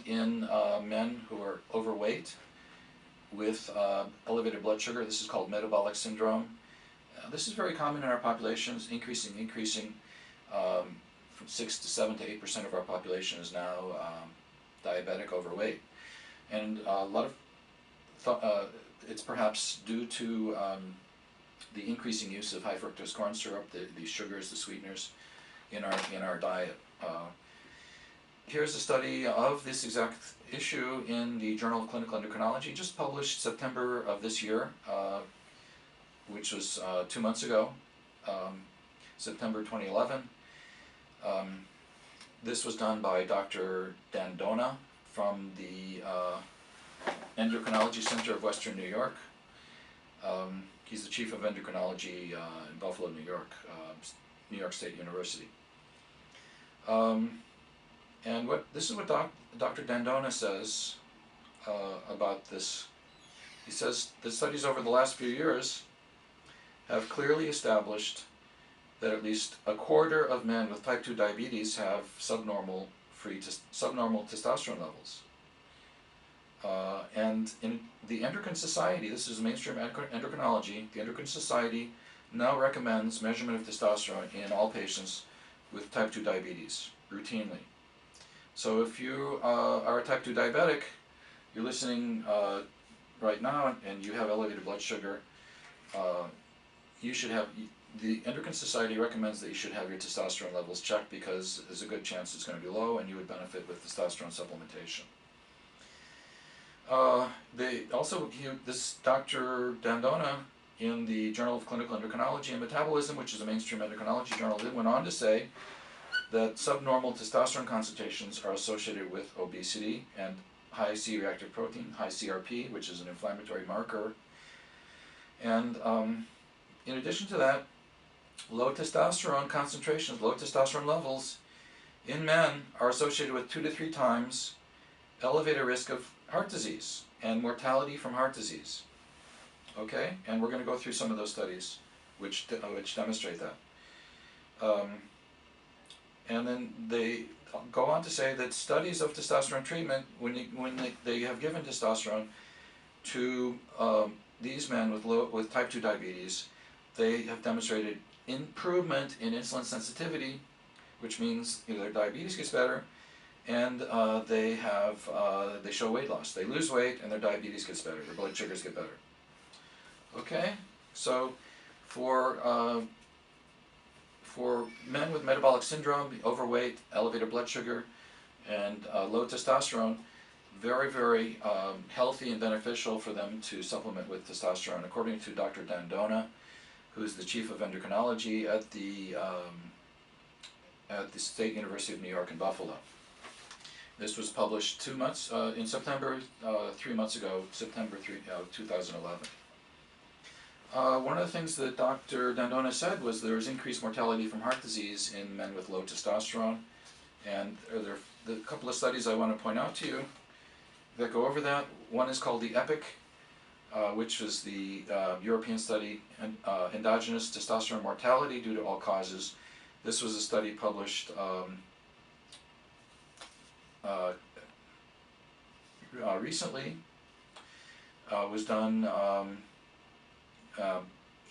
in men who are overweight with elevated blood sugar. This is called metabolic syndrome. This is very common in our populations, increasing. From 6 to 7 to 8% of our population is now diabetic overweight. And a lot of it's perhaps due to the increasing use of high fructose corn syrup, the sugars, the sweeteners in our diet. Here's a study of this exact issue in the Journal of Clinical Endocrinology, just published September of this year, which was 2 months ago, September 2011. This was done by Dr. Dandona from the Endocrinology Center of Western New York. He's the chief of endocrinology in Buffalo, New York, New York State University. And this is what Dr. Dandona says about this. He says the studies over the last few years have clearly established that at least a quarter of men with type 2 diabetes have subnormal testosterone levels. And in the Endocrine Society, this is mainstream endocrinology, the Endocrine Society now recommends measurement of testosterone in all patients with type 2 diabetes routinely. So if you are a type 2 diabetic, you're listening right now and you have elevated blood sugar, you should have, the Endocrine Society recommends that you should have your testosterone levels checked because there's a good chance it's going to be low and you would benefit with testosterone supplementation. This Dr. Dandona in the Journal of Clinical Endocrinology and Metabolism, which is a mainstream endocrinology journal, went on to say that subnormal testosterone concentrations are associated with obesity and high C-reactive protein, high CRP, which is an inflammatory marker. And in addition to that, low testosterone concentrations, low testosterone levels in men are associated with 2 to 3 times elevated risk of heart disease and mortality from heart disease. Okay, and we're going to go through some of those studies which demonstrate that. And then they go on to say that studies of testosterone treatment, when they have given testosterone to these men with type 2 diabetes, they have demonstrated improvement in insulin sensitivity, which means their diabetes gets better, and they show weight loss. They lose weight and their diabetes gets better, their blood sugars get better. Okay, so for men with metabolic syndrome, overweight, elevated blood sugar, and low testosterone, very, very healthy and beneficial for them to supplement with testosterone, according to Dr. Dandona, who's the chief of endocrinology at the State University of New York in Buffalo. This was published 2 months in September, 3 months ago, September 2011. One of the things that Dr. Dandona said was there was increased mortality from heart disease in men with low testosterone, and there are a couple of studies I want to point out to you that go over that. One is called the EPIC, which was the European study, endogenous testosterone mortality due to all causes. This was a study published recently. Was done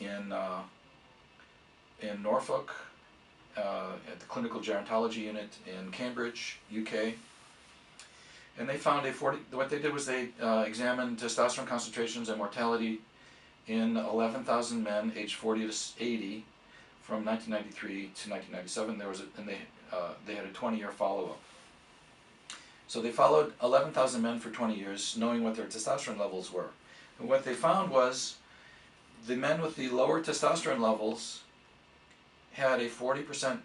in Norfolk at the Clinical Gerontology Unit in Cambridge, UK. And they found what they did was they examined testosterone concentrations and mortality in 11,000 men aged 40 to 80 from 1993 to 1997. They had a 20-year follow-up. So they followed 11,000 men for 20 years, knowing what their testosterone levels were. And what they found was the men with the lower testosterone levels had a 40%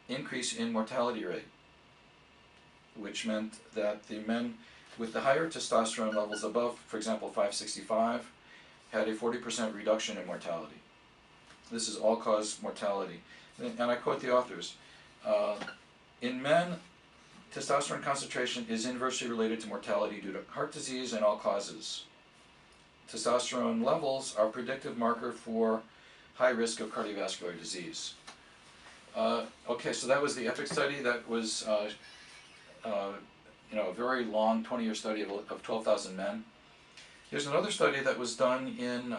increase in mortality rate, which meant that the men with the higher testosterone levels above, for example, 565, had a 40% reduction in mortality. This is all-cause mortality. And I quote the authors, in men, testosterone concentration is inversely related to mortality due to heart disease and all causes. Testosterone levels are a predictive marker for high risk of cardiovascular disease. Okay, so that was the EPIC study that was a very long 20-year study of 12,000 men. Here's another study that was done in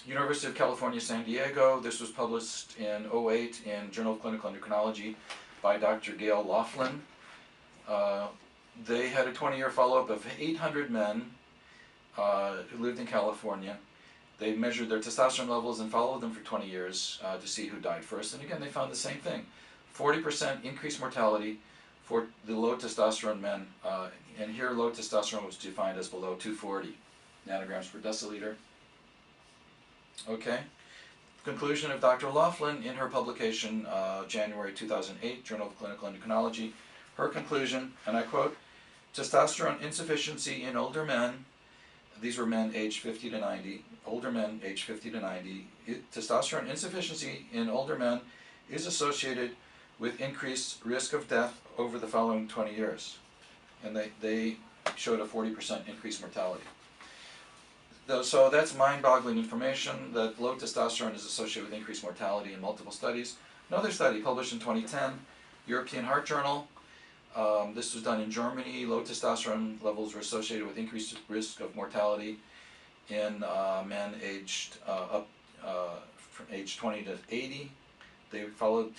University of California, San Diego. This was published in '08 in Journal of Clinical Endocrinology by Dr. Gail Laughlin. They had a 20-year follow-up of 800 men who lived in California. They measured their testosterone levels and followed them for 20 years to see who died first. And again, they found the same thing. 40% increased mortality for the low testosterone men. And here low testosterone was defined as below 240 nanograms per deciliter. Okay. Conclusion of Dr. Laughlin in her publication, January 2008, Journal of Clinical Endocrinology. Her conclusion, and I quote, testosterone insufficiency in older men, these were men aged 50 to 90, older men aged 50 to 90, testosterone insufficiency in older men is associated with increased risk of death over the following 20 years. And they showed a 40% increased mortality. So that's mind-boggling information that low testosterone is associated with increased mortality in multiple studies. Another study published in 2010, European Heart Journal. This was done in Germany. Low testosterone levels were associated with increased risk of mortality in men aged from age 20 to 80. They followed